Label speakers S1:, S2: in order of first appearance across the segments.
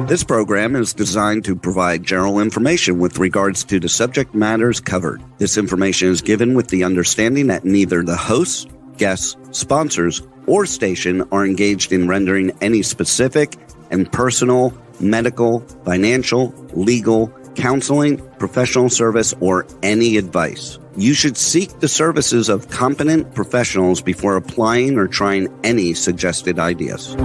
S1: This program is designed to provide general information with regards to the subject matters covered. This information is given with the understanding that neither the hosts, guests, sponsors, or station are engaged in rendering any specific and personal, medical, financial, legal, counseling, professional service, or any advice. You should seek the services of competent professionals before applying or trying any suggested ideas.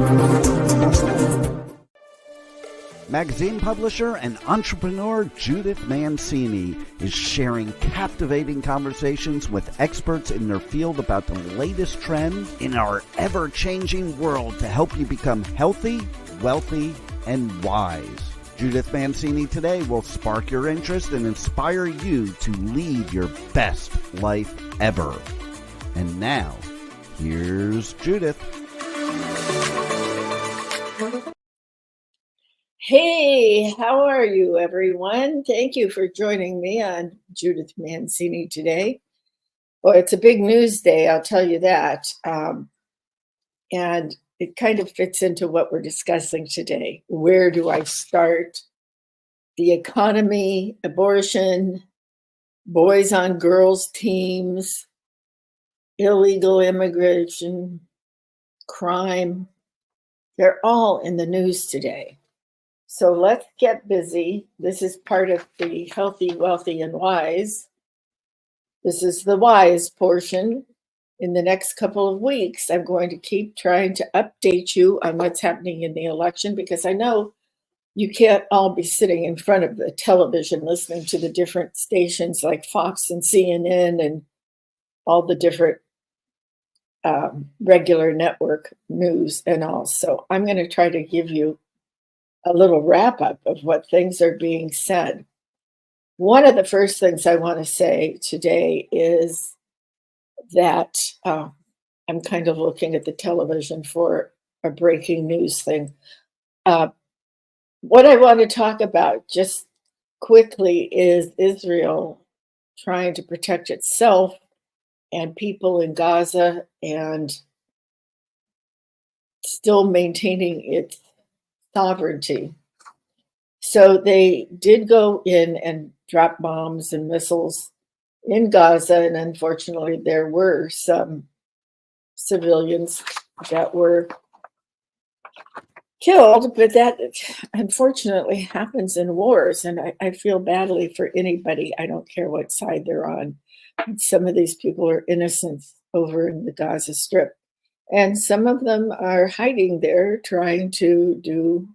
S1: Magazine publisher and entrepreneur Judith Mancini is sharing captivating conversations with experts in their field about the latest trends in our ever-changing world to help you become healthy, wealthy, and wise. Judith Mancini today will spark your interest and inspire you to lead your best life ever. And now, here's Judith.
S2: Hey, how are you, everyone? Thank you for joining me on Judith Mancini today. Well, it's a big news day, I'll tell you that. And it kind of fits into what we're discussing today. Where do I start? The economy, abortion, boys on girls teams, illegal immigration, crime. They're all in the news today. So let's get busy. This is part of the Healthy, Wealthy, and Wise. This is the wise portion. In the next couple of weeks, I'm going to keep trying to update you on what's happening in the election, because I know you can't all be sitting in front of the television listening to the different stations like Fox and CNN and all the different regular network news and all. So I'm going to try to give you a little wrap up of what things are being said. One of the first things I want to say today is that I'm kind of looking at the television for a breaking news thing. What I want to talk about just quickly is Israel trying to protect itself and people in Gaza and still maintaining its sovereignty. So they did go in and drop bombs and missiles in Gaza, and unfortunately there were some civilians that were killed, but that unfortunately happens in wars, and I feel badly for anybody. I don't care what side they're on. Some of these people are innocent over in the Gaza Strip. And some of them are hiding there trying to do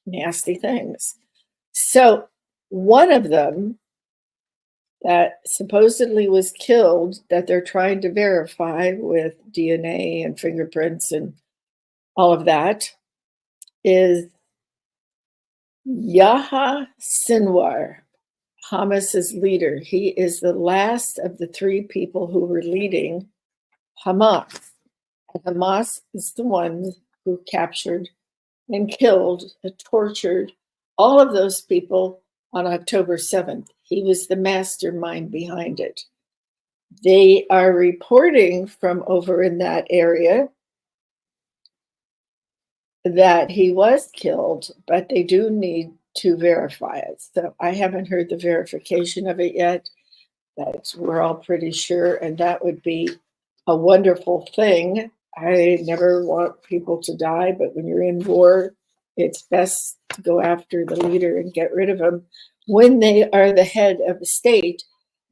S2: nasty things. So one of them that supposedly was killed, that they're trying to verify with DNA and fingerprints and all of that, is Yahya Sinwar, Hamas's leader. He is the last of the three people who were leading Hamas. Hamas is the one who captured and killed and tortured all of those people on October 7th. He was the mastermind behind it. They are reporting from over in that area that he was killed, but they do need to verify it. So I haven't heard the verification of it yet. We're all pretty sure, and that would be a wonderful thing. I never want people to die, but when you're in war, it's best to go after the leader and get rid of them when they are the head of a state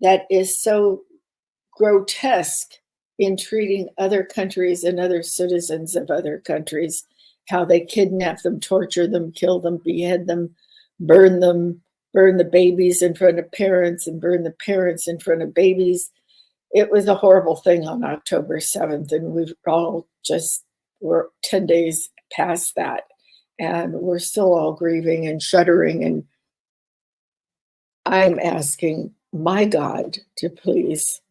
S2: that is so grotesque in treating other countries and other citizens of other countries, how they kidnap them, torture them, kill them, behead them, burn the babies in front of parents, and burn the parents in front of babies. It was a horrible thing on October 7th, and we're 10 days past that, and we're still all grieving and shuddering, and I'm asking my God to please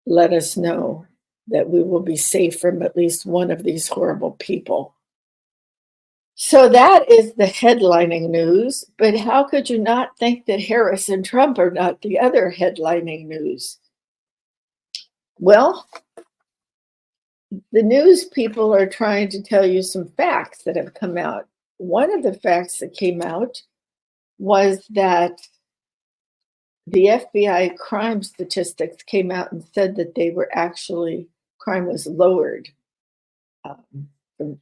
S2: let us know that we will be safe from at least one of these horrible people. So that is the headlining news, but how could you not think that Harris and Trump are not the other headlining news? Well, the news people are trying to tell you some facts that have come out one of the facts that came out was that the FBI crime statistics came out and said that crime was lowered from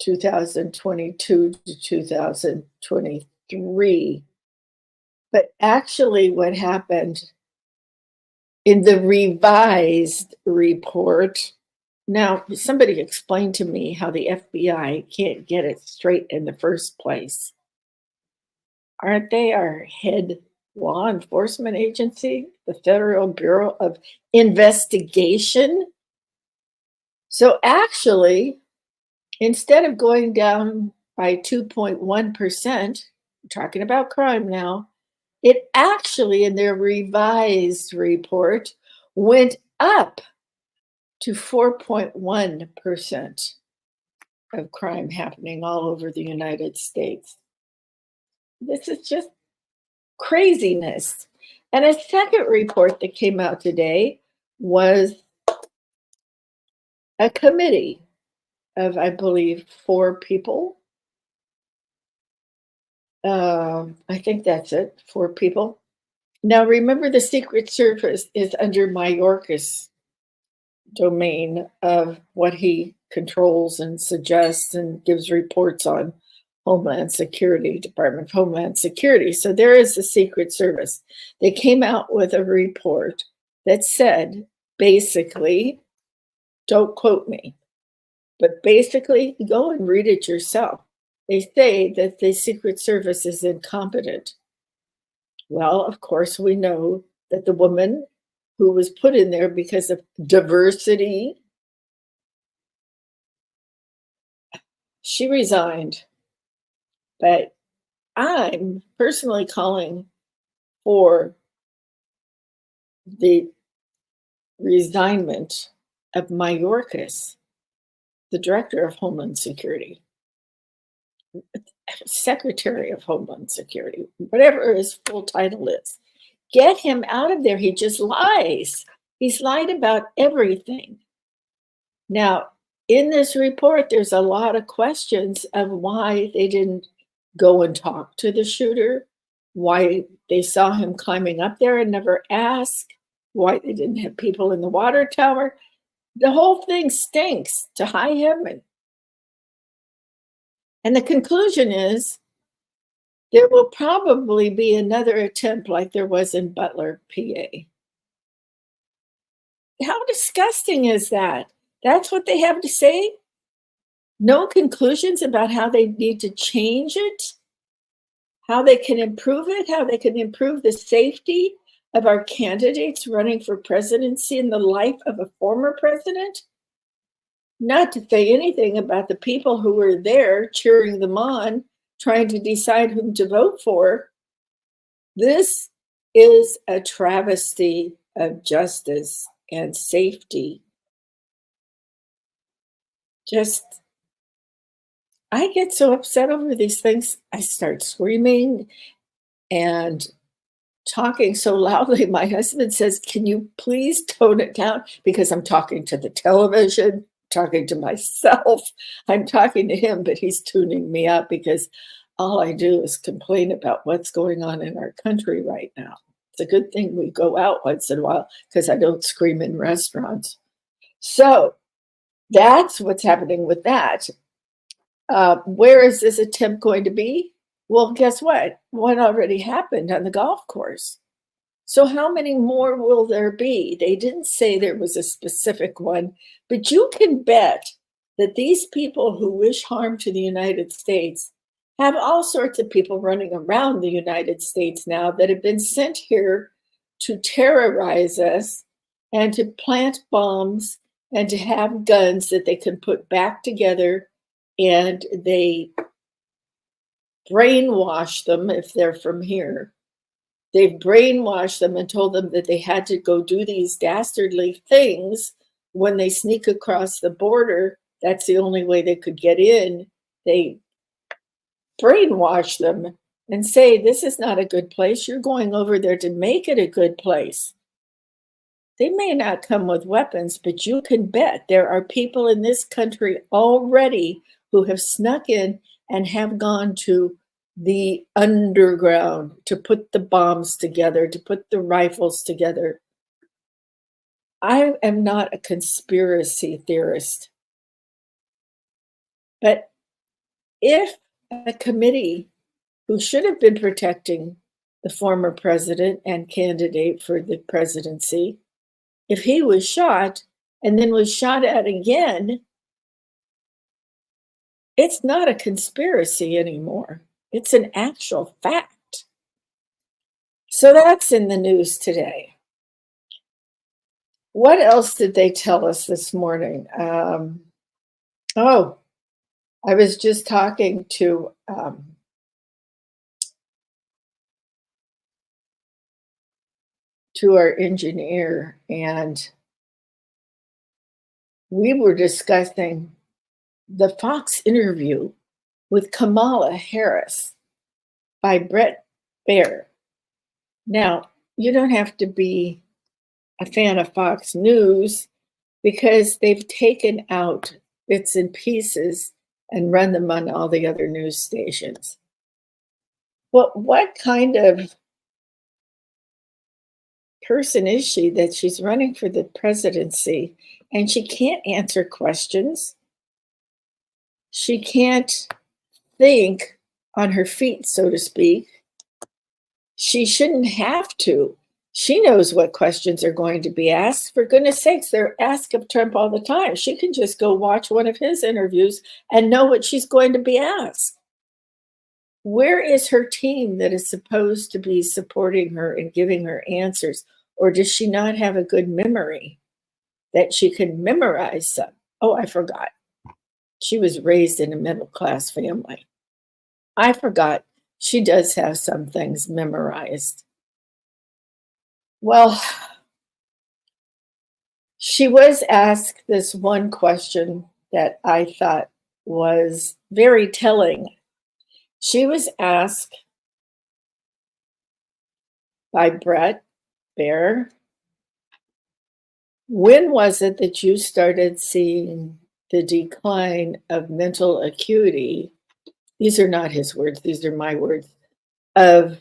S2: 2022 to 2023. But actually, what happened in the revised report, now somebody explained to me how the FBI can't get it straight in the first place. Aren't they our head law enforcement agency, the Federal Bureau of Investigation? So actually, instead of going down by 2.1%, talking about crime now, it actually, in their revised report, went up to 4.1% of crime happening all over the United States. This is just craziness. And a second report that came out today was a committee of, I believe, 4 people. I think that's it, 4 people. Now, remember, the Secret Service is under Mayorkas' domain of what he controls and suggests and gives reports on. Homeland Security, Department of Homeland Security. So there is the Secret Service. They came out with a report that said, basically, don't quote me, but basically go and read it yourself. They say that the Secret Service is incompetent. Well, of course, we know that the woman who was put in there because of diversity, she resigned. But I'm personally calling for the resignment of Mayorkas, the Director of Homeland Security, Secretary of Homeland Security, whatever his full title is. Get him out of there. He just lies. He's lied about everything. Now, in this report, there's a lot of questions of why they didn't go and talk to the shooter, why they saw him climbing up there and never asked, why they didn't have people in the water tower. The whole thing stinks to high heaven. And the conclusion is there will probably be another attempt like there was in Butler, PA. How disgusting is that? That's what they have to say? No conclusions about how they need to change it, how they can improve it, how they can improve the safety of our candidates running for presidency in the life of a former president? Not to say anything about the people who were there cheering them on, trying to decide whom to vote for. This is a travesty of justice and safety. I get so upset over these things. I start screaming and talking so loudly. My husband says, "Can you please tone it down?" Because I'm talking to the television, talking to myself. I'm talking to him, but he's tuning me up because all I do is complain about what's going on in our country right now. It's a good thing we go out once in a while because I don't scream in restaurants. So that's what's happening with that. Where is this attempt going to be? Well, guess what? One already happened on the golf course. So how many more will there be? They didn't say there was a specific one, but you can bet that these people who wish harm to the United States have all sorts of people running around the United States now that have been sent here to terrorize us and to plant bombs and to have guns that they can put back together, and they brainwash them if they're from here. They've brainwashed them and told them that they had to go do these dastardly things when they sneak across the border. That's the only way they could get in. They brainwash them and say, this is not a good place. You're going over there to make it a good place. They may not come with weapons, but you can bet there are people in this country already who have snuck in and have gone to the underground to put the bombs together, to put the rifles together. I am not a conspiracy theorist, but if a committee who should have been protecting the former president and candidate for the presidency, if he was shot and then was shot at again, it's not a conspiracy anymore. It's an actual fact. So that's in the news today. What else did they tell us this morning? I was just talking to our engineer, and we were discussing the Fox interview with Kamala Harris by Bret Baier. Now, you don't have to be a fan of Fox News because they've taken out bits and pieces and run them on all the other news stations. Well, what kind of person is she that she's running for the presidency and she can't answer questions? She can't think on her feet, so to speak. She shouldn't have to. She knows what questions are going to be asked. For goodness sakes, they're asked of Trump all the time. She can just go watch one of his interviews and know what she's going to be asked. Where is her team that is supposed to be supporting her and giving her answers? Or does she not have a good memory that she can memorize some? Oh, I forgot. She was raised in a middle-class family. I forgot she does have some things memorized. Well, she was asked this one question that I thought was very telling. She was asked by Bret Baier, when was it that you started seeing the decline of mental acuity? These are not his words, these are my words, of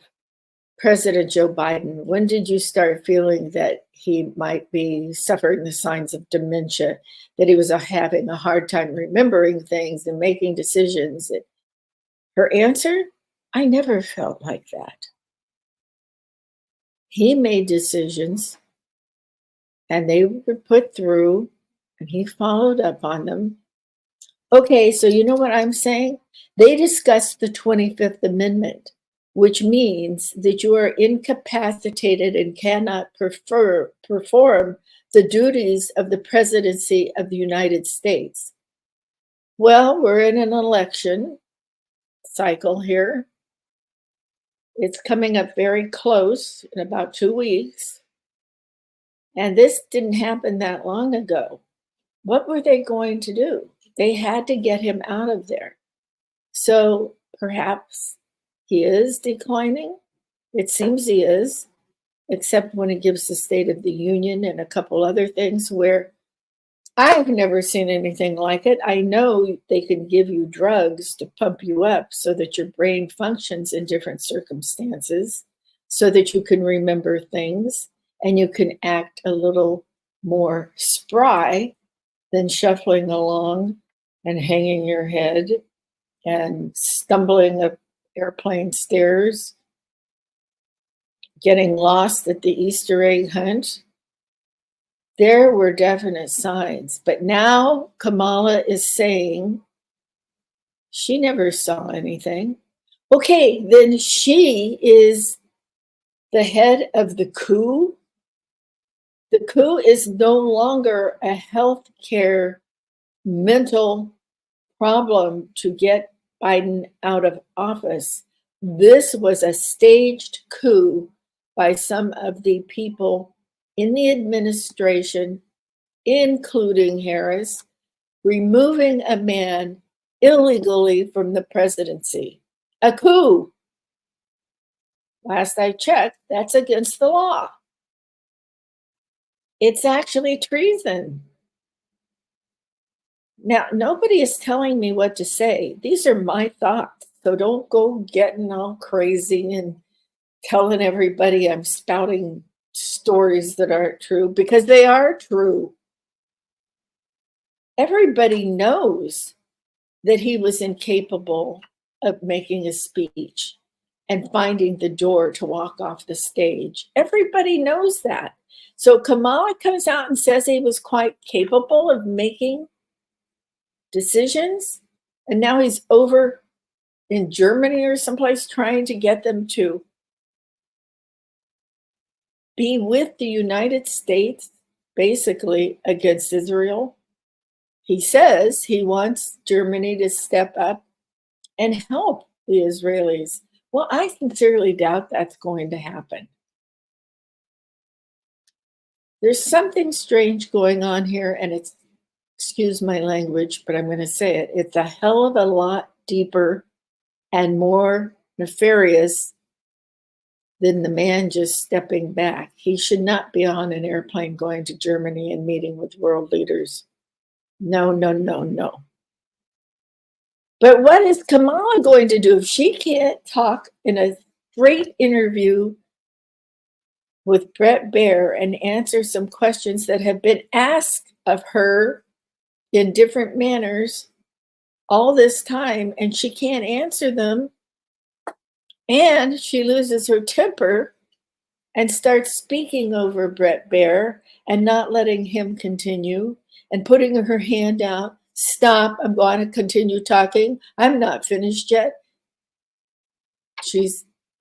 S2: President Joe Biden. When did you start feeling that he might be suffering the signs of dementia, that he was having a hard time remembering things and making decisions? Her answer, I never felt like that. He made decisions and they were put through and he followed up on them. Okay, so you know what I'm saying? They discussed the 25th Amendment, which means that you are incapacitated and cannot perform the duties of the presidency of the United States. Well, we're in an election cycle here. It's coming up very close in about 2 weeks. And this didn't happen that long ago. What were they going to do? They had to get him out of there. So perhaps he is declining. It seems he is, except when he gives the State of the Union and a couple other things where I've never seen anything like it. I know they can give you drugs to pump you up so that your brain functions in different circumstances, so that you can remember things and you can act a little more spry than shuffling along and hanging your head and stumbling up airplane stairs, getting lost at the Easter egg hunt. There were definite signs, but now Kamala is saying she never saw anything. Okay, then she is the head of the coup. The coup is no longer a healthcare mental problem to get Biden out of office. This was a staged coup by some of the people in the administration, including Harris, removing a man illegally from the presidency. A coup. Last I checked, that's against the law. It's actually treason. Now, nobody is telling me what to say. These are my thoughts. So don't go getting all crazy and telling everybody I'm spouting stories that aren't true, because they are true. Everybody knows that he was incapable of making a speech and finding the door to walk off the stage. Everybody knows that. So Kamala comes out and says he was quite capable of making decisions, and now he's over in Germany or someplace trying to get them to be with the United States, basically against Israel. He says he wants Germany to step up and help the Israelis. Well, I sincerely doubt that's going to happen. There's something strange going on here, and it's, excuse my language, but I'm going to say it. It's a hell of a lot deeper and more nefarious than the man just stepping back. He should not be on an airplane going to Germany and meeting with world leaders. No, no, no, no. But what is Kamala going to do if she can't talk in a great interview with Brett Baer and answer some questions that have been asked of her in different manners all this time, and she can't answer them, and she loses her temper and starts speaking over Brett Baer and not letting him continue and putting her hand out. Stop, I'm going to continue talking. I'm not finished yet.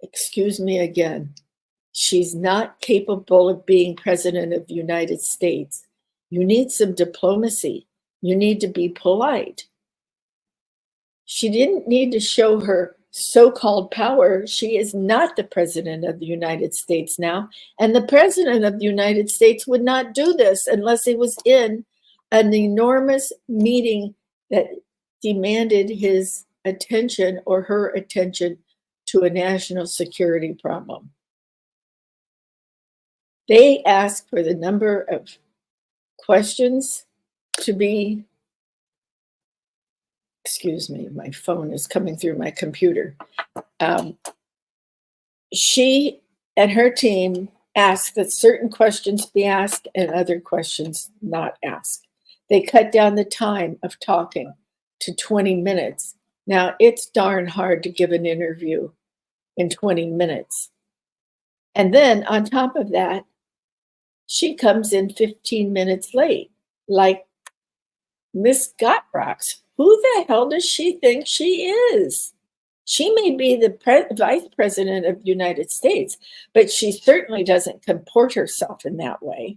S2: Excuse me again, she's not capable of being president of the United States. You need some diplomacy. You need to be polite. She didn't need to show her so-called power. She is not the president of the United States now. And the president of the United States would not do this unless he was in an enormous meeting that demanded his attention or her attention to a national security problem. They asked for the number of questions to be, excuse me, my phone is coming through my computer. She and her team asked that certain questions be asked and other questions not asked. They cut down the time of talking to 20 minutes. Now, it's darn hard to give an interview in 20 minutes. And then on top of that, she comes in 15 minutes late, like Miss Gotrocks. Who the hell does she think she is? She may be the vice president of the United States, but she certainly doesn't comport herself in that way.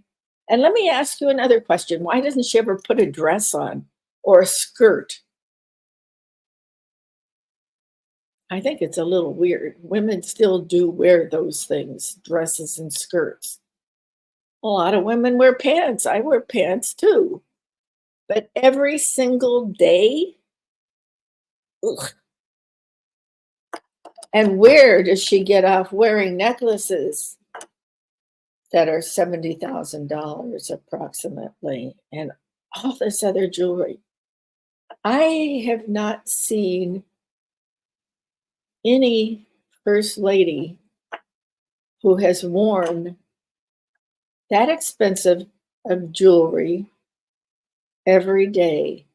S2: And let me ask you another question. Why doesn't she ever put a dress on or a skirt? I think it's a little weird. Women still do wear those things, dresses and skirts. A lot of women wear pants. I wear pants too. But every single day? Ugh. And where does she get off wearing necklaces that are $70,000 approximately and all this other jewelry? I have not seen any first lady who has worn that expensive of jewelry every day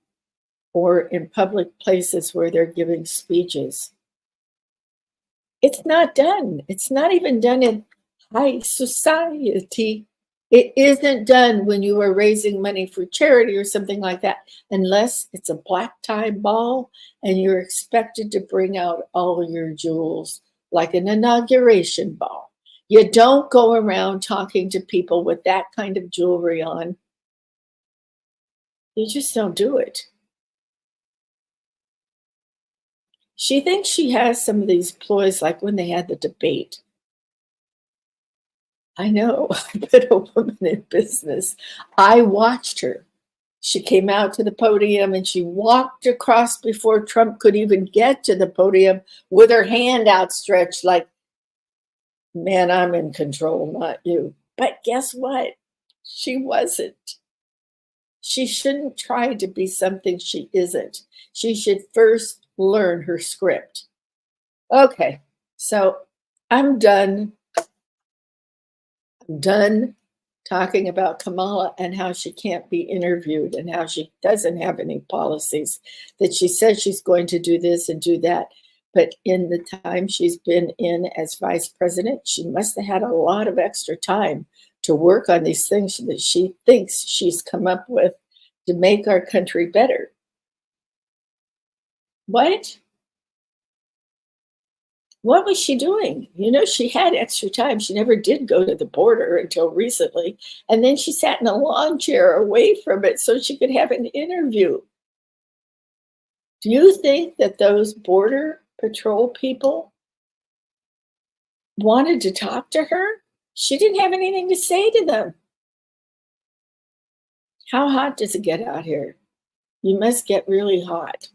S2: or in public places where they're giving speeches. It's not done. It's not even done in high society. It isn't done when you are raising money for charity or something like that, unless it's a black tie ball and you're expected to bring out all your jewels like an inauguration ball. You don't go around talking to people with that kind of jewelry on. You just don't do it. She thinks she has some of these ploys like when they had the debate. I know, I've been a woman in business. I watched her. She came out to the podium and she walked across before Trump could even get to the podium with her hand outstretched like, man, I'm in control, not you. But guess what? She wasn't. She shouldn't try to be something she isn't. She should first learn her script. Okay, so I'm done. I'm done talking about Kamala and how she can't be interviewed and how she doesn't have any policies, that she says she's going to do this and do that. But in the time she's been in as vice president, she must have had a lot of extra time to work on these things that she thinks she's come up with to make our country better. What? What was she doing? You know, she had extra time. She never did go to the border until recently. And then she sat in a lawn chair away from it so she could have an interview. Do you think that those border patrol people wanted to talk to her? She didn't have anything to say to them. How hot does it get out here? You must get really hot.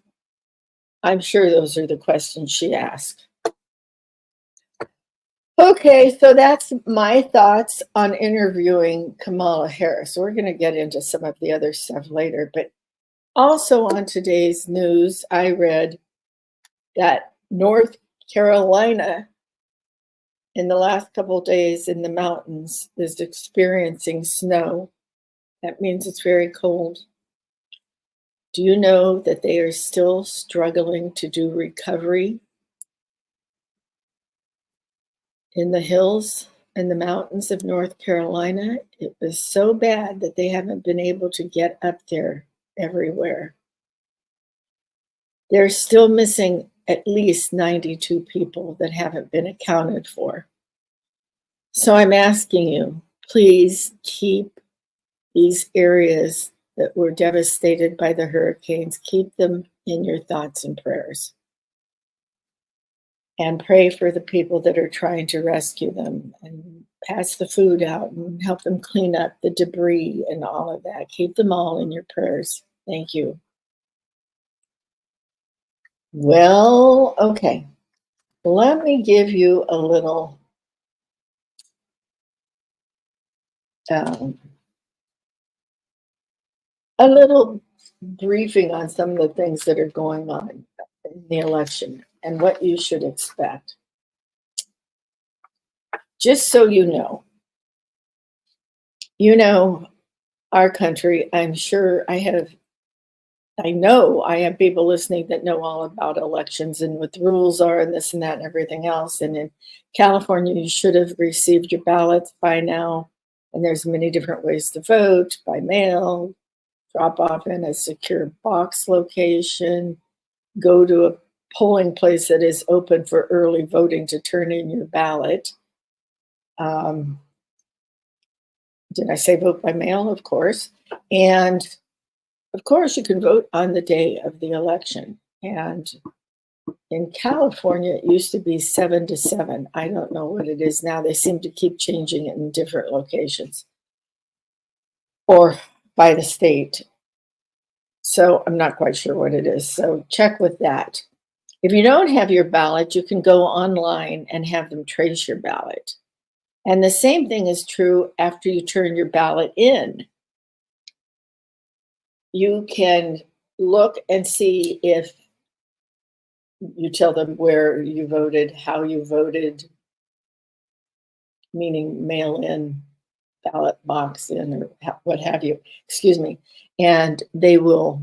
S2: I'm sure those are the questions she asked. Okay, so that's my thoughts on interviewing Kamala Harris. We're going to get into some of the other stuff later, but also on today's news, I read that North Carolina in the last couple of days in the mountains is experiencing snow. That means it's very cold. Do you know that they are still struggling to do recovery in the hills and the mountains of North Carolina? It was so bad that they haven't been able to get up there everywhere. They're still missing at least 92 people that haven't been accounted for. So I'm asking you, please keep these areas that were devastated by the hurricanes, keep them in your thoughts and prayers. And pray for the people that are trying to rescue them and pass the food out and help them clean up the debris and all of that. Keep them all in your prayers. Thank you. Well, okay. Let me give you a little briefing on some of the things that are going on in the election and what you should expect. Just so you know, our country, I know I have people listening that know all about elections and what the rules are and this and that and everything else. And in California, you should have received your ballots by now. And there's many different ways to vote: by mail, drop off in a secure box location, go to a polling place that is open for early voting to turn in your ballot. Did I say vote by mail? Of course. And of course, you can vote on the day of the election. And in California, it used to be 7 to 7. I don't know what it is now. They seem to keep changing it in different locations or by the state. So I'm not quite sure what it is. So check with that. If you don't have your ballot, you can go online and have them trace your ballot. And the same thing is true after you turn your ballot in. You can look and see if you tell them where you voted, how you voted, meaning mail in, ballot box in, or what have you, excuse me. And they will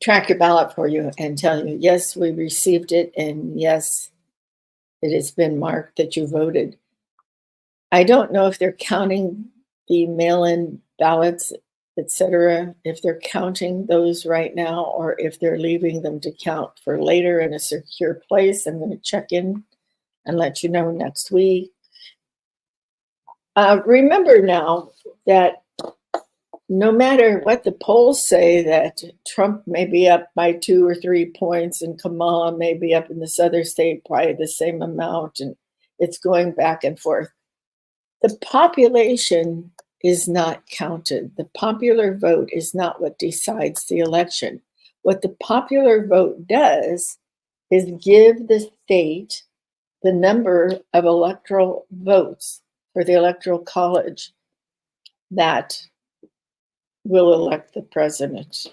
S2: track your ballot for you and tell you, yes, we received it, and yes, it has been marked that you voted. I don't know if they're counting the mail-in ballots, etc., if they're counting those right now or if they're leaving them to count for later in a secure place. I'm going to check in and let you know next week. Remember now that no matter what the polls say, that Trump may be up by 2 or 3 points and Kamala may be up in this other state by the same amount, and it's going back and forth. The population is not counted. The popular vote is not what decides the election. What the popular vote does is give the state the number of electoral votes for the electoral college that will elect the president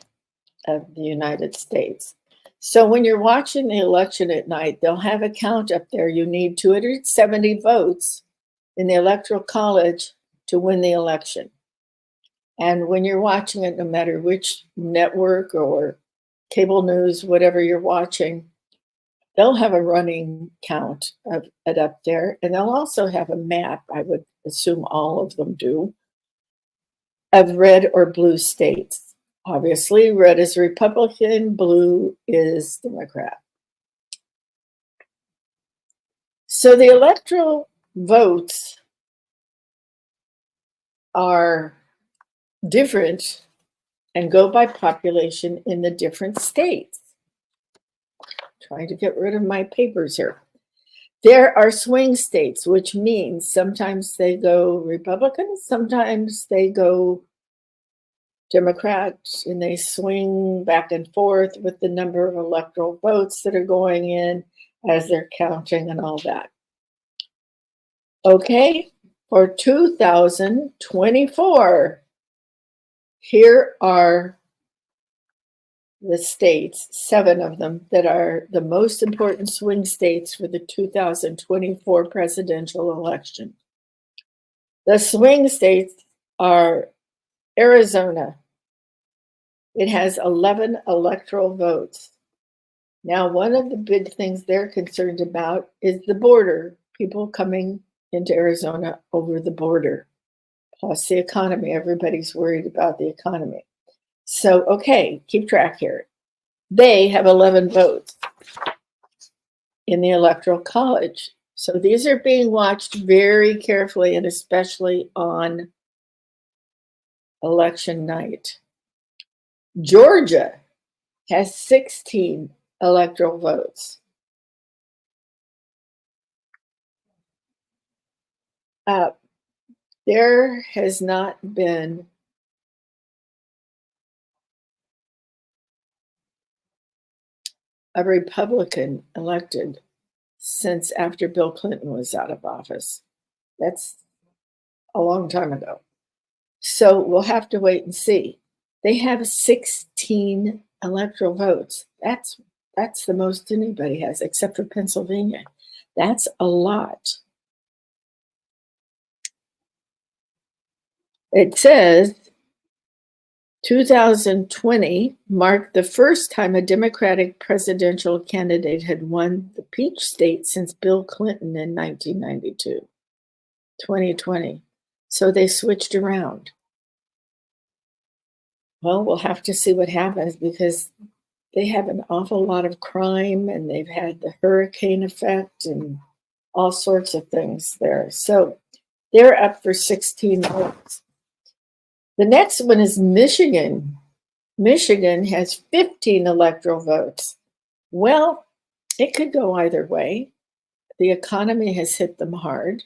S2: of the United States. So when you're watching the election at night, they'll have a count up there. You need 270 votes in the Electoral College to win the election. And when you're watching it, no matter which network or cable news, whatever you're watching, they'll have a running count of it up there. And they'll also have a map, I would assume all of them do, of red or blue states. Obviously, red is Republican, blue is Democrat. So the electoral votes are different and go by population in the different states. Trying to get rid of my papers here. There are swing states, which means sometimes they go Republican, sometimes they go Democrat, and they swing back and forth with the number of electoral votes that are going in as they're counting and all that. Okay, for 2024, here are the states, 7 of them, that are the most important swing states for the 2024 presidential election. The swing states are Arizona. It has 11 electoral votes. Now, one of the big things they're concerned about is the border, people coming into Arizona over the border, plus the economy. Everybody's worried about the economy. So, okay, keep track here. They have 11 votes in the Electoral College. So these are being watched very carefully, and especially on election night. Georgia has 16 electoral votes. There has not been a Republican elected since after Bill Clinton was out of office. That's a long time ago. So we'll have to wait and see. They have 16 electoral votes. That's the most anybody has, except for Pennsylvania. That's a lot. It says 2020 marked the first time a Democratic presidential candidate had won the Peach State since Bill Clinton in 1992. 2020. So they switched around. Well, we'll have to see what happens because they have an awful lot of crime and they've had the hurricane effect and all sorts of things there. So they're up for 16 votes. The next one is Michigan. Michigan has 15 electoral votes. Well, it could go either way. The economy has hit them hard.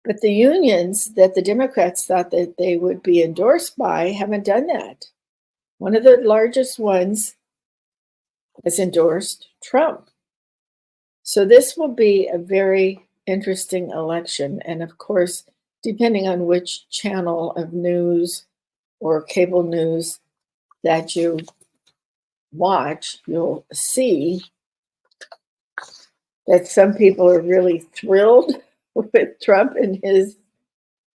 S2: But the unions that the Democrats thought that they would be endorsed by haven't done that. One of the largest ones has endorsed Trump. So this will be a very interesting election. And of course, depending on which channel of news or cable news that you watch, you'll see that some people are really thrilled with Trump and his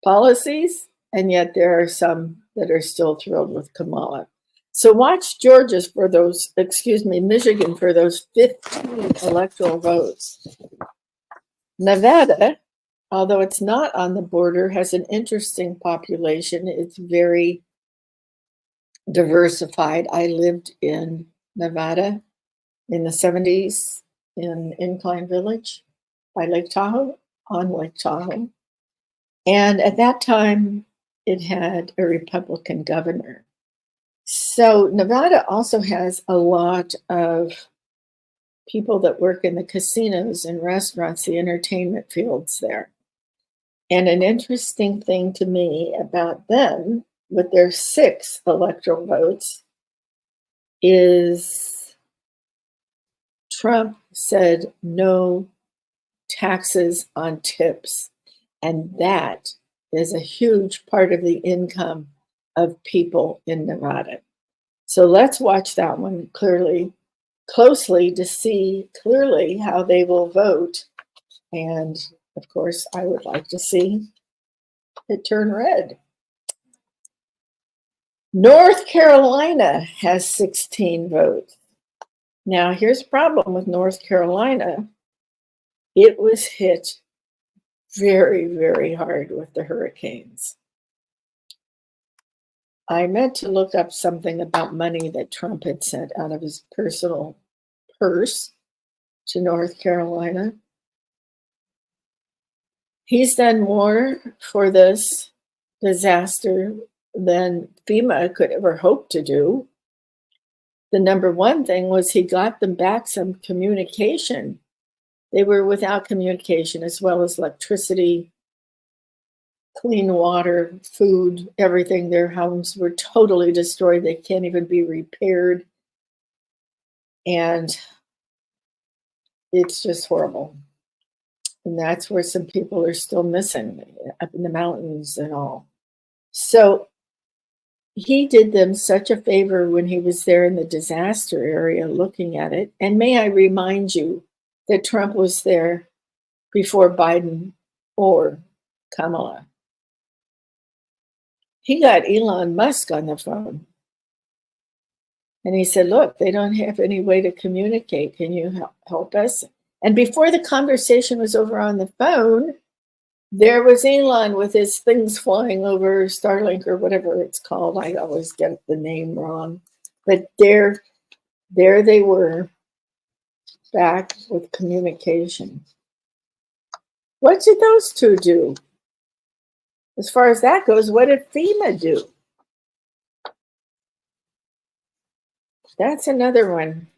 S2: policies, and yet there are some that are still thrilled with Kamala. So watch Michigan for those 15 electoral votes. Nevada, although it's not on the border, has an interesting population. It's very diversified. I lived in Nevada in the 70s in Incline Village by Lake Tahoe, on Lake Tahoe. And at that time, it had a Republican governor. So Nevada also has a lot of people that work in the casinos and restaurants, the entertainment fields there. And an interesting thing to me about them, with their 6 electoral votes, is Trump said no taxes on tips. And that is a huge part of the income of people in Nevada. So let's watch that one closely to see clearly how they will vote. And of course, I would like to see it turn red. North Carolina has 16 votes. Now, here's the problem with North Carolina. It was hit very, very hard with the hurricanes. I meant to look up something about money that Trump had sent out of his personal purse to North Carolina. He's done more for this disaster than FEMA could ever hope to do. The number one thing was he got them back some communication. They were without communication, as well as electricity, clean water, food, everything. Their homes were totally destroyed. They can't even be repaired. And it's just horrible. And that's where some people are still missing, up in the mountains and all. So he did them such a favor when he was there in the disaster area looking at it. And may I remind you that Trump was there before Biden or Kamala. He got Elon Musk on the phone. And he said, look, they don't have any way to communicate. Can you help us? And before the conversation was over on the phone, there was Elon with his things flying over Starlink or whatever it's called. I always get the name wrong. But there they were, back with communication. What did those two do? As far as that goes, what did FEMA do? That's another one.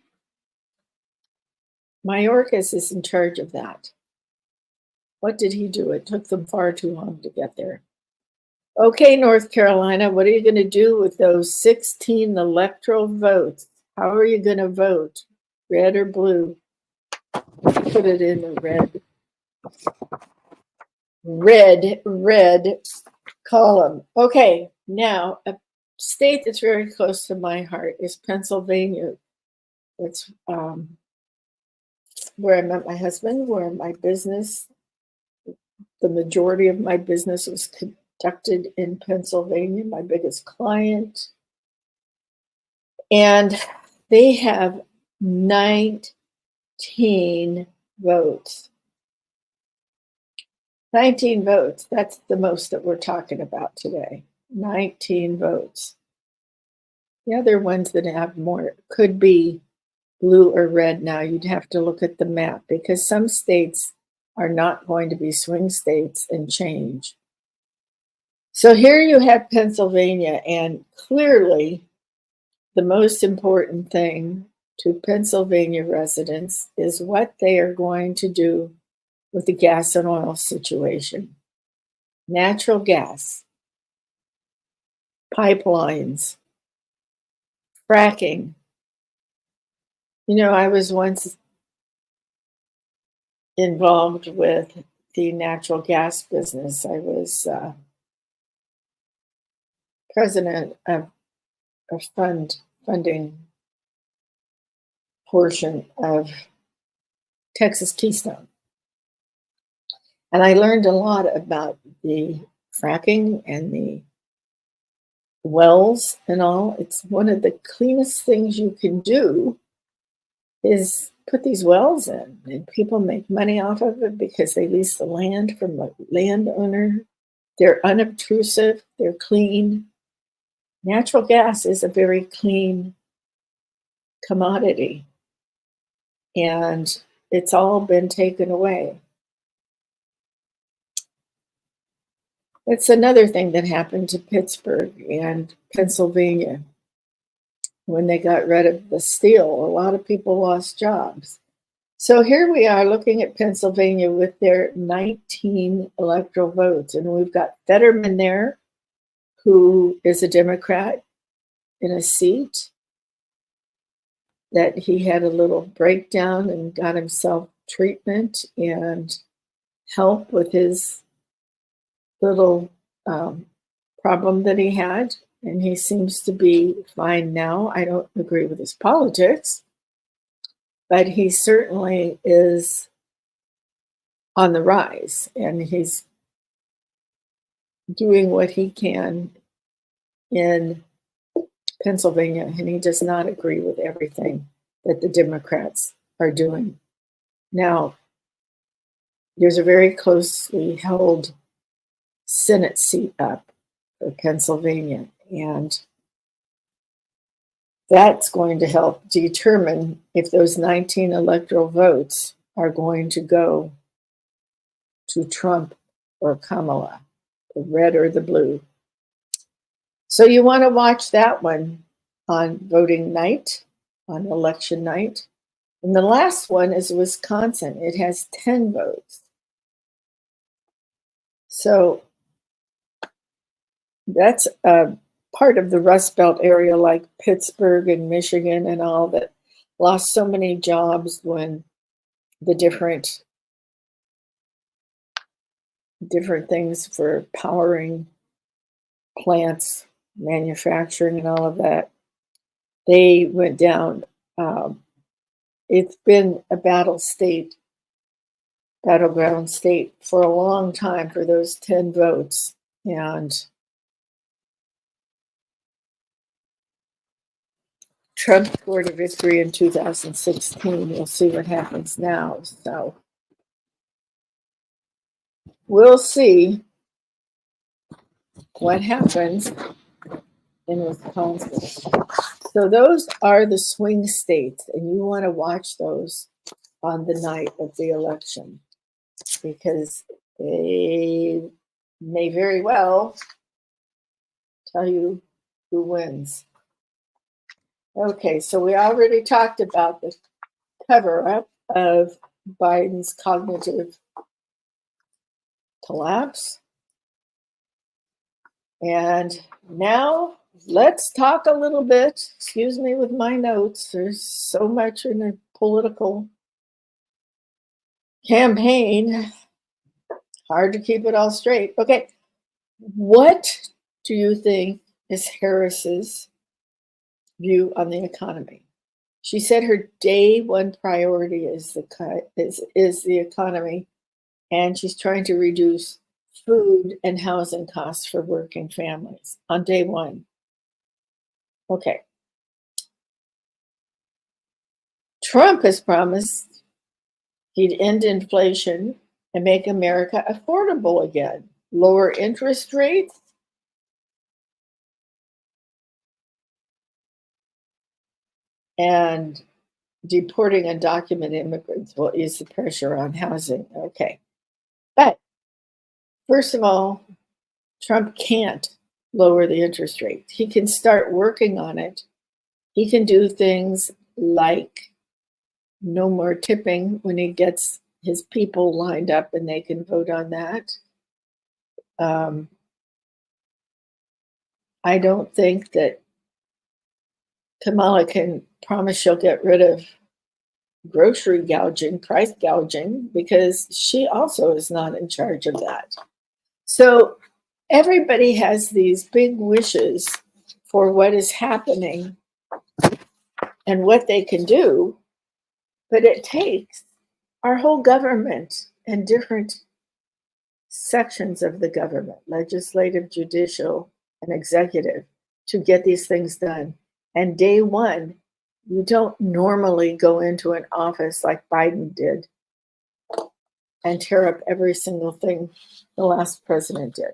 S2: Mayorkas is in charge of that. What did he do? It took them far too long to get there. Okay, North Carolina, what are you going to do with those 16 electoral votes? How are you going to vote? Red or blue? Put it in the red column. Okay, now a state that's very close to my heart is Pennsylvania. It's where I met my husband, where my business, the majority of my business was conducted in Pennsylvania, my biggest client. And they have 19 votes. 19 votes. That's the most that we're talking about today. 19 votes. The other ones that have more could be blue or red. Now you'd have to look at the map because some states are not going to be swing states and change. So here you have Pennsylvania, and clearly the most important thing to Pennsylvania residents is what they are going to do with the gas and oil situation. Natural gas, pipelines, fracking. You know, I was once involved with the natural gas business. I was president of a funding portion of Texas Keystone. And I learned a lot about the fracking and the wells and all. It's one of the cleanest things you can do is put these wells in, and people make money off of it because they lease the land from the landowner. They're unobtrusive, they're clean. Natural gas is a very clean commodity, and it's all been taken away. It's another thing that happened to Pittsburgh and Pennsylvania. When they got rid of the steel, a lot of people lost jobs. So here we are looking at Pennsylvania with their 19 electoral votes. And we've got Fetterman there, who is a Democrat in a seat that he had a little breakdown and got himself treatment and help with his little problem that he had. and he seems to be fine now. I don't agree with his politics, but he certainly is on the rise, and he's doing what he can in Pennsylvania, and he does not agree with everything that the Democrats are doing. Now, there's a very closely held Senate seat up for Pennsylvania, and that's going to help determine if those 19 electoral votes are going to go to Trump or Kamala, the red or the blue. So you want to watch that one on voting night, on election night. And the last one is Wisconsin. It has 10 votes. So that's a part of the Rust Belt area, like Pittsburgh and Michigan and all, that lost so many jobs when the different things for powering plants, manufacturing, and all of that, they went down. It's been a battleground state for a long time for those 10 votes. And Trump scored a victory in 2016. We'll see what happens now. So we'll see what happens in Wisconsin. So those are the swing states, and you want to watch those on the night of the election, because they may very well tell you who wins. Okay, so we already talked about the cover-up of Biden's cognitive collapse. And now let's talk a little bit, excuse me with my notes, there's so much in a political campaign, hard to keep it all straight. Okay, what do you think is Harris's view on the economy? She said her day one priority is the economy, and she's trying to reduce food and housing costs for working families on day one. Okay. Trump has promised he'd end inflation and make America affordable again, lower interest rates, and deporting undocumented immigrants will ease the pressure on housing. Okay. But first of all, Trump can't lower the interest rate. He can start working on it. He can do things like no more tipping when he gets his people lined up and they can vote on that. I don't think that Kamala can promise she'll get rid of grocery gouging, price gouging, because she also is not in charge of that. So everybody has these big wishes for what is happening and what they can do, but it takes our whole government and different sections of the government, legislative, judicial, and executive, to get these things done. And day one, you don't normally go into an office like Biden did and tear up every single thing the last president did.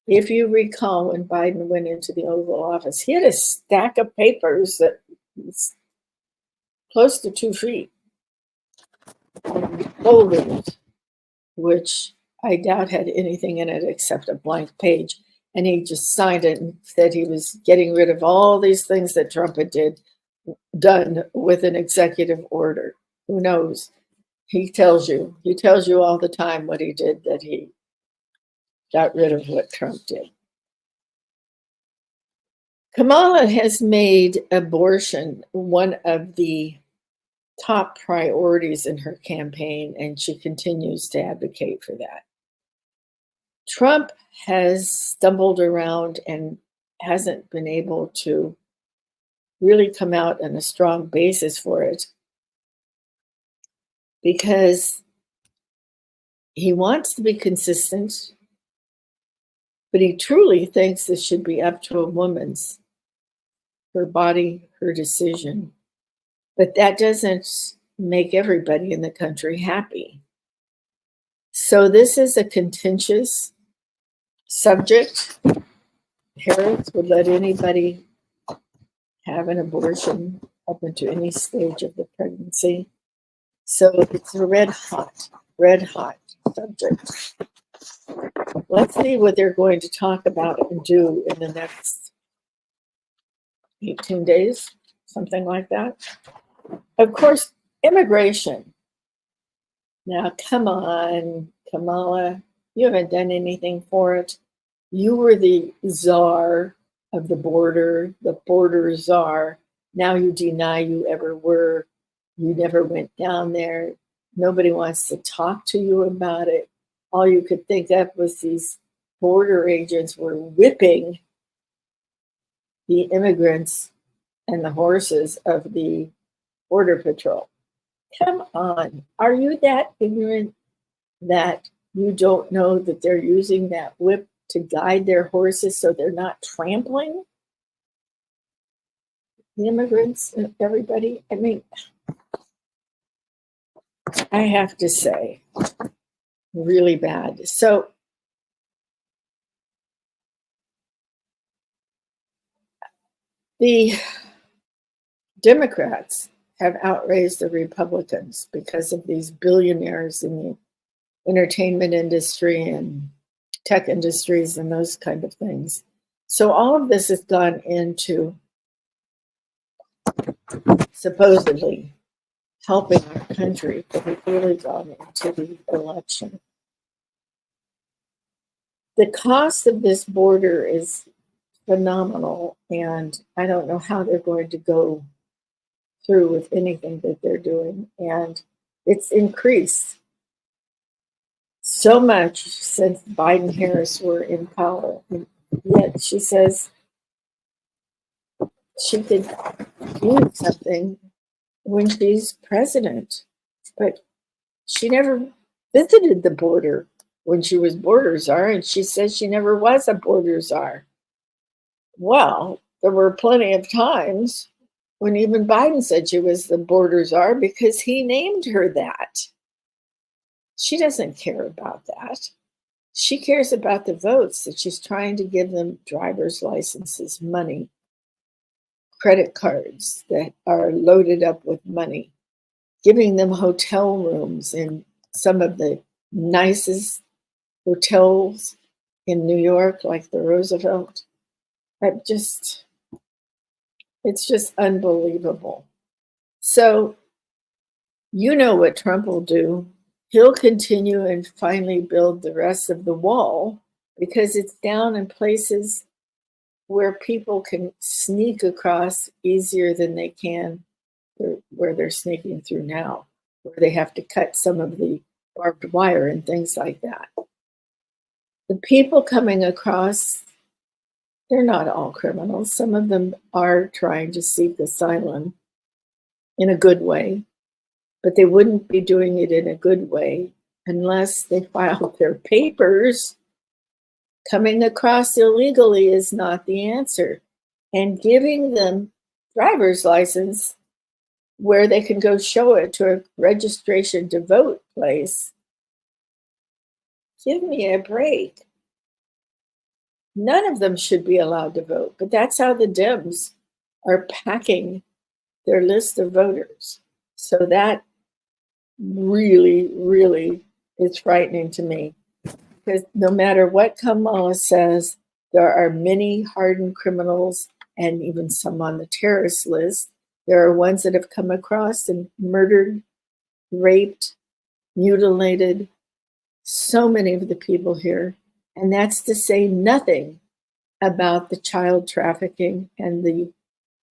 S2: If you recall, when Biden went into the Oval Office, he had a stack of papers that was close to 2 feet, folded it, which I doubt had anything in it except a blank page. And he just signed it and said he was getting rid of all these things that Trump had done with an executive order. Who knows? He tells you all the time what he did, that he got rid of what Trump did. Kamala has made abortion one of the top priorities in her campaign, and she continues to advocate for that. Trump has stumbled around and hasn't been able to really come out on a strong basis for it because he wants to be consistent, but he truly thinks this should be up to a woman's, her body, her decision. But that doesn't make everybody in the country happy. So this is a contentious subject. Harris would let anybody have an abortion up into any stage of the pregnancy. So it's a red hot subject. Let's see what they're going to talk about and do in the next 18 days, something like that. Of course, immigration. Now, come on, Kamala, you haven't done anything for it. You were the czar of the border czar. Now you deny you ever were. You never went down there. Nobody wants to talk to you about it. All you could think of was these border agents were whipping the immigrants and the horses of the Border Patrol. Come on. Are you that ignorant that you don't know that they're using that whip to guide their horses so they're not trampling the immigrants and everybody? I mean, I have to say, really bad. So the Democrats have outraised the Republicans because of these billionaires in the entertainment industry and tech industries and those kind of things. So all of this has gone into supposedly helping our country, but it's really gone into the election. The cost of this border is phenomenal, and I don't know how they're going to go through with anything that they're doing. And it's increased so much since Biden Harris were in power. And yet she says she could do something when she's president, but she never visited the border when she was border czar, and she says she never was a border czar. Well, there were plenty of times when even Biden said she was the border czar because he named her that. She doesn't care about that. She cares about the votes, that she's trying to give them driver's licenses, money, credit cards that are loaded up with money, giving them hotel rooms in some of the nicest hotels in New York, like the Roosevelt. It's just unbelievable. So, you know what Trump will do. He'll continue and finally build the rest of the wall because it's down in places where people can sneak across easier than they can where they're sneaking through now, where they have to cut some of the barbed wire and things like that. The people coming across, they're not all criminals. Some of them are trying to seek asylum in a good way, but they wouldn't be doing it in a good way unless they filed their papers. Coming across illegally is not the answer. And giving them driver's license where they can go show it to a registration to vote place. Give me a break. None of them should be allowed to vote, but that's how the Dems are packing their list of voters. So that really, really is frightening to me. Because no matter what Kamala says, there are many hardened criminals and even some on the terrorist list. There are ones that have come across and murdered, raped, mutilated so many of the people here. And that's to say nothing about the child trafficking and the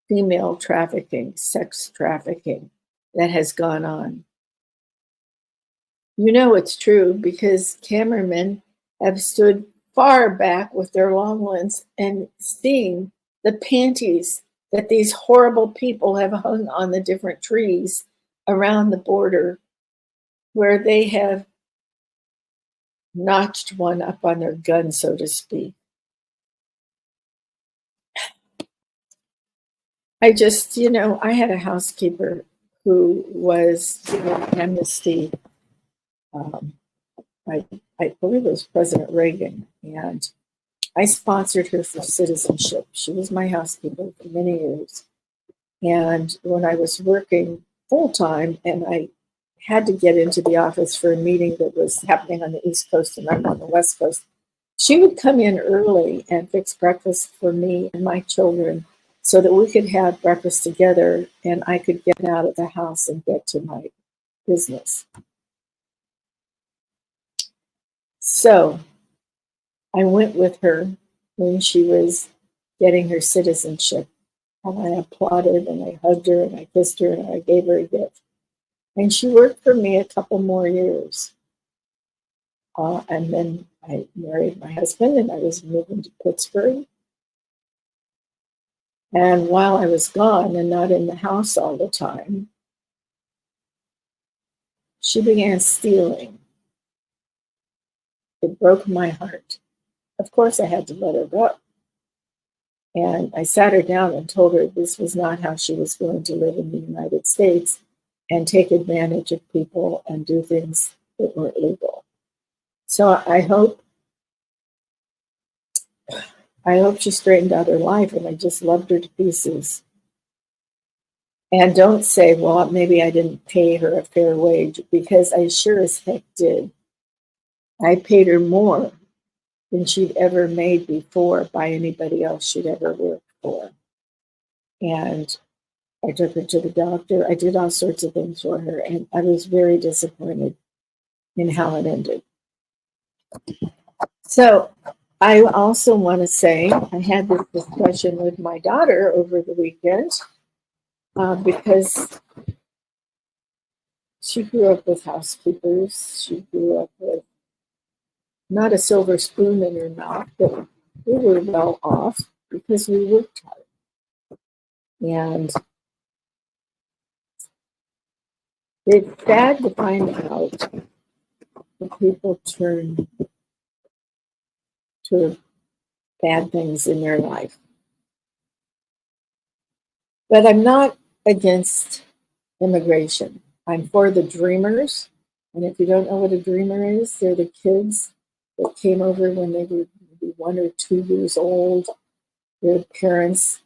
S2: female trafficking, sex trafficking that has gone on. You know it's true because cameramen have stood far back with their long ones and seeing the panties that these horrible people have hung on the different trees around the border, where they have notched one up on their gun, so to speak. I had a housekeeper who was given amnesty. Um, I believe it was President Reagan, and I sponsored her for citizenship. She was my housekeeper for many years. And when I was working full time and I had to get into the office for a meeting that was happening on the East Coast and I'm on the West Coast, she would come in early and fix breakfast for me and my children so that we could have breakfast together and I could get out of the house and get to my business. So I went with her when she was getting her citizenship. And I applauded and I hugged her and I kissed her and I gave her a gift. And she worked for me a couple more years. And then I married my husband and I was moving to Pittsburgh. And while I was gone and not in the house all the time, she began stealing. It broke my heart. Of course, I had to let her go. And I sat her down and told her this was not how she was going to live in the United States and take advantage of people and do things that weren't legal. So I hope she straightened out her life, and I just loved her to pieces. And don't say, well, maybe I didn't pay her a fair wage, because I sure as heck did. I paid her more than she'd ever made before by anybody else she'd ever worked for. And I took her to the doctor. I did all sorts of things for her, and I was very disappointed in how it ended. So I also want to say I had this discussion with my daughter over the weekend because she grew up with housekeepers. She grew up with not a silver spoon in her mouth, but we were well off because we worked hard. And it's sad to find out that people turn to bad things in their life. But I'm not against immigration. I'm for the dreamers. And if you don't know what a dreamer is, they're the kids that came over when they were maybe 1 or 2 years old. Their parents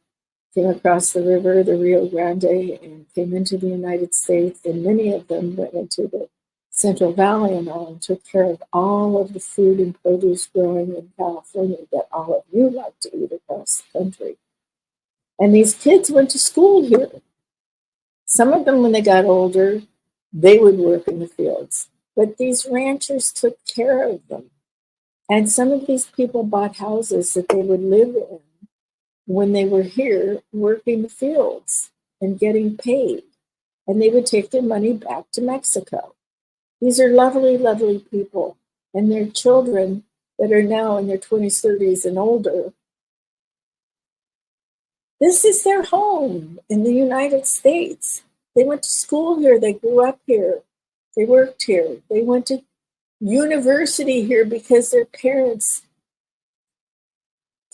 S2: came across the river, the Rio Grande, and came into the United States. And many of them went into the Central Valley and all and took care of all of the food and produce growing in California that all of you like to eat across the country. And these kids went to school here. Some of them, when they got older, they would work in the fields. But these ranchers took care of them. And some of these people bought houses that they would live in when they were here working the fields and getting paid. And they would take their money back to Mexico. These are lovely, lovely people. And their children that are now in their 20s, 30s, and older, this is their home in the United States. They went to school here. They grew up here. They worked here. They went to university here because their parents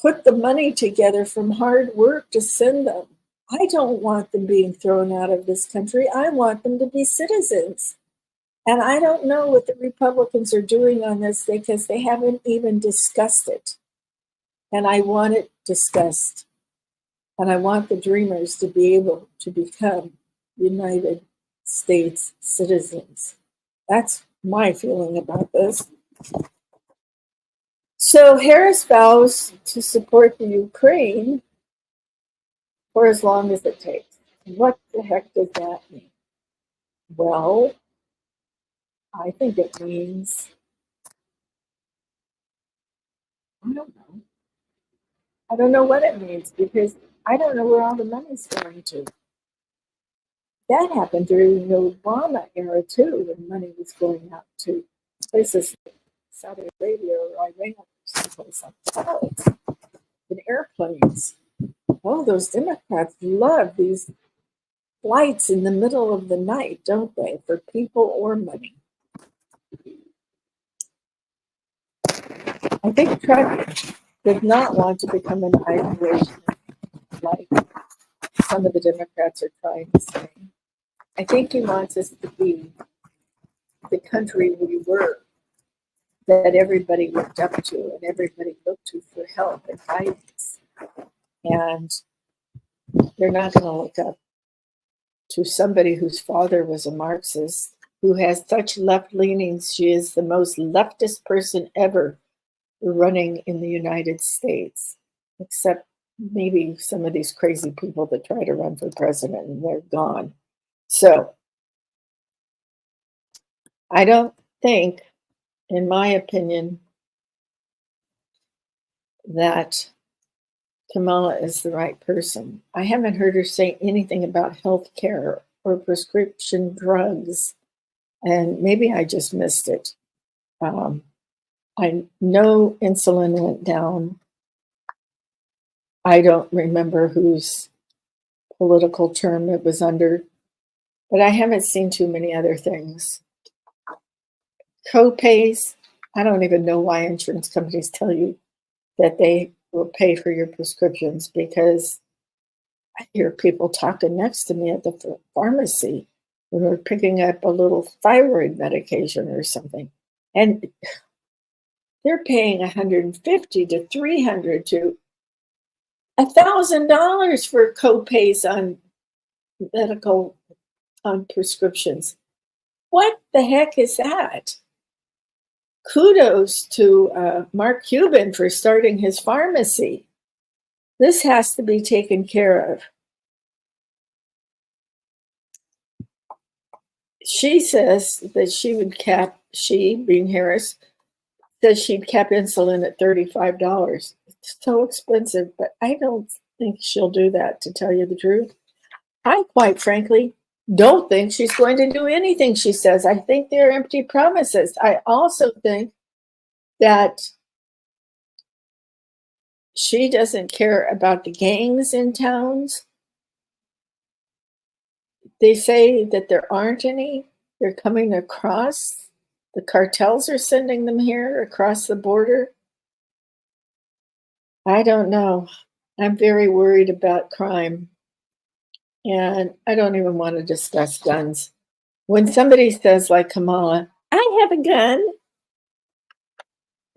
S2: put the money together from hard work to send them. I don't want them being thrown out of this country. I want them to be citizens. And I don't know what the Republicans are doing on this because they haven't even discussed it. And I want it discussed. And I want the dreamers to be able to become United States citizens. That's my feeling about this. So Harris vows to support the Ukraine for as long as it takes. What the heck does that mean? Well, I think it means, I don't know. I don't know what it means because I don't know where all the money's going to. That happened during the Obama era too, when money was going out to places like Saudi Arabia or Iran. someplace on pilots in airplanes. Oh, those Democrats love these flights in the middle of the night, don't they? For people or money. I think Trump does not want to become an isolationist like some of the Democrats are trying to say. I think he wants us to be the country we were, that everybody looked up to and everybody looked to for help and guidance. And they're not going to look up to somebody whose father was a Marxist, who has such left leanings. She is the most leftist person ever running in the United States, except maybe some of these crazy people that try to run for president, and they're gone. So I don't think, in my opinion, that Kamala is the right person. I haven't heard her say anything about health care or prescription drugs, and maybe I just missed it. I know insulin went down. I don't remember whose political term it was under, but I haven't seen too many other things. Co-pays, I don't even know why insurance companies tell you that they will pay for your prescriptions, because I hear people talking next to me at the pharmacy when we're picking up a little thyroid medication or something, and they're paying $150 to $300 to $1,000 for co-pays on medical prescriptions. What the heck is that? Kudos to Mark Cuban for starting his pharmacy. This has to be taken care of. She says that she would cap, she being Harris, says she'd cap insulin at $35. It's so expensive, but I don't think she'll do that, to tell you the truth. I quite frankly don't think she's going to do anything she says. I think they're empty promises. I also think that she doesn't care about the gangs in towns. They say that there aren't any. They're coming across. The cartels are sending them here across the border. I don't know. I'm very worried about crime. And I don't even want to discuss guns. When somebody says, like Kamala, I have a gun.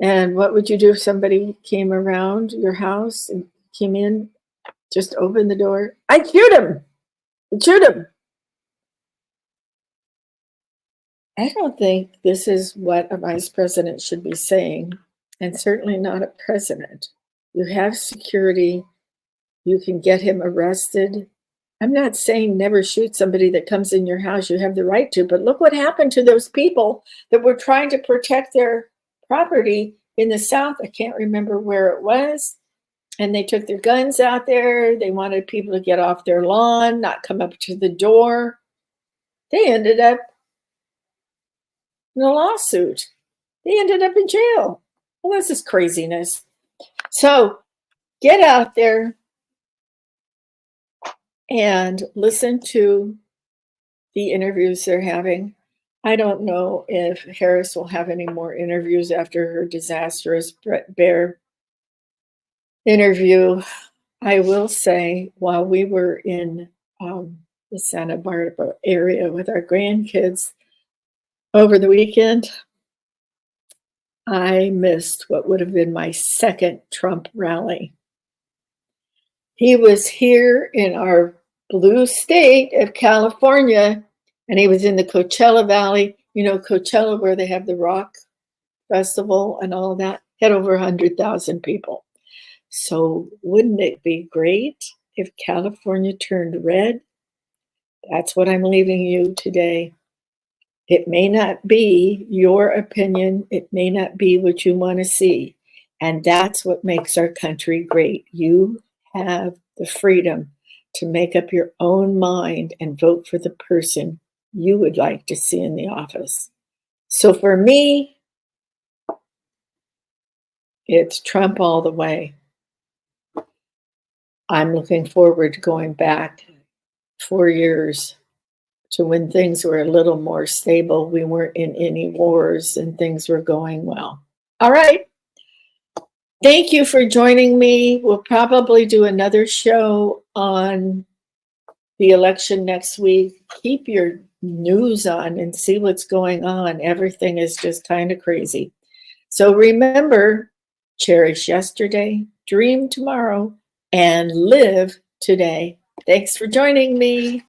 S2: And what would you do if somebody came around your house and came in, just open the door? I'd shoot him. I'd shoot him. I don't think this is what a vice president should be saying, and certainly not a president. You have security. You can get him arrested. I'm not saying never shoot somebody that comes in your house. You have the right to, but look what happened to those people that were trying to protect their property in the South. I can't remember where it was. And they took their guns out there. They wanted people to get off their lawn, not come up to the door. They ended up in a lawsuit. They ended up in jail. Well, this is craziness. So get out there and listen to the interviews they're having. I don't know if Harris will have any more interviews after her disastrous Bret Baier interview. I will say, while we were in the Santa Barbara area with our grandkids over the weekend, I missed what would have been my second Trump rally. He was here in our blue state of California, and he was in the Coachella Valley. You know, Coachella, where they have the rock festival and all that, had over 100,000 people. So wouldn't it be great if California turned red? That's what I'm leaving you today. It may not be your opinion. It may not be what you want to see. And that's what makes our country great. You have the freedom to make up your own mind and vote for the person you would like to see in the office. So for me, It's Trump all the way. I'm looking forward to going back 4 years to when things were a little more stable. We weren't in any wars and things were going well. All right. Thank you for joining me. We'll probably do another show on the election next week. Keep your news on and see what's going on. Everything is just kind of crazy. So remember, cherish yesterday, dream tomorrow, and live today. Thanks for joining me.